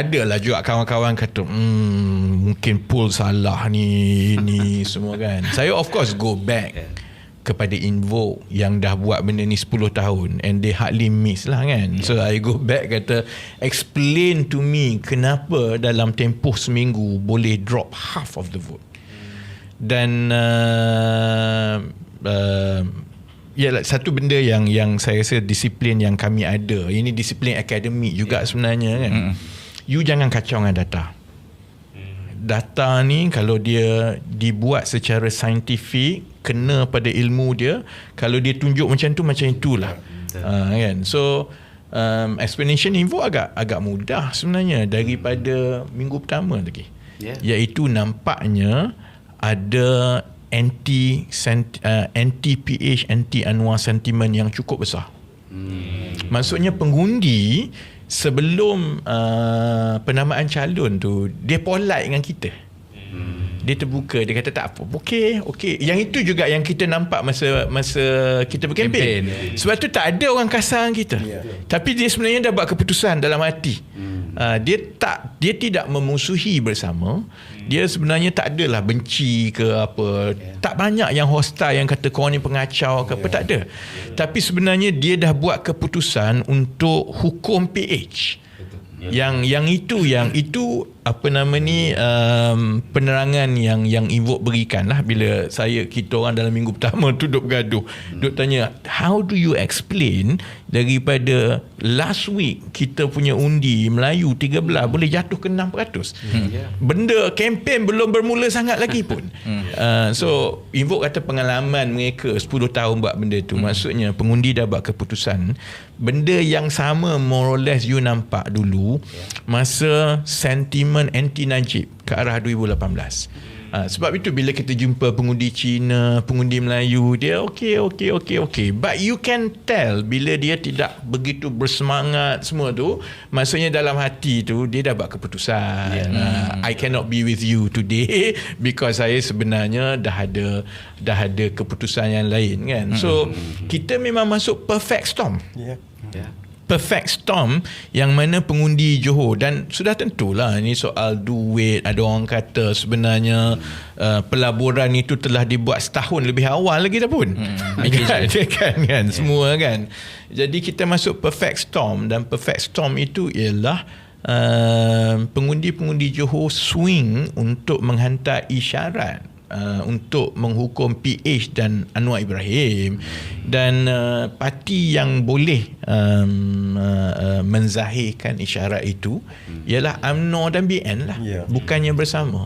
adalah juga kawan-kawan kata mungkin pool salah ni semua kan. Saya of course go back kepada Invoke yang dah buat benda ni 10 tahun and they hardly miss lah kan. So I go back kata explain to me kenapa dalam tempoh seminggu boleh drop half of the vote. Dan satu benda yang saya rasa disiplin yang kami ada, ini disiplin akademik juga sebenarnya kan. You jangan kacau dengan data. Data ni kalau dia dibuat secara saintifik, kena pada ilmu dia, kalau dia tunjuk macam tu, macam itulah. Kan. So explanation Invoke agak mudah sebenarnya daripada minggu pertama lagi. Iaitu nampaknya ada anti PH, anti Anwar sentiment yang cukup besar. Maksudnya pengundi sebelum penamaan calon tu dia polite dengan kita. Dia terbuka, dia kata tak apa, okey. Yang itu juga yang kita nampak masa kita berkempen. Sebab tu tak ada orang kasar dengan kita. Tapi dia sebenarnya dah buat keputusan dalam hati. Dia tidak memusuhi bersama. Dia sebenarnya tak adalah benci ke apa. Tak banyak yang hostile yang kata kau ni pengacau ke apa, tak ada. Tapi sebenarnya dia dah buat keputusan untuk hukum PH. Yang itu apa nama ni, penerangan yang Invoke berikan lah bila kita orang dalam minggu pertama tu duk bergaduh, duk tanya how do you explain daripada last week kita punya undi Melayu 13 boleh jatuh ke 6%. Benda kempen belum bermula sangat lagi pun. So Invoke kata pengalaman mereka 10 tahun buat benda tu, maksudnya pengundi dah buat keputusan. Benda yang sama more or less you nampak dulu masa sentimen anti Najib ke arah 2018. Sebab itu bila kita jumpa pengundi Cina, pengundi Melayu, dia okey. But you can tell bila dia tidak begitu bersemangat semua tu, maksudnya dalam hati tu dia dah buat keputusan. I cannot be with you today because saya sebenarnya dah ada keputusan yang lain kan. So kita memang masuk perfect storm. Perfect storm yang mana pengundi Johor, dan sudah tentulah ini soal duit. Ada orang kata sebenarnya pelaburan itu telah dibuat setahun lebih awal lagi dah pun. kan semua kan. Jadi kita masuk perfect storm, dan perfect storm itu ialah pengundi-pengundi Johor swing untuk menghantar isyarat untuk menghukum PH dan Anwar Ibrahim, dan parti yang boleh menzahirkan isyarat itu ialah UMNO dan BN lah, bukannya bersama.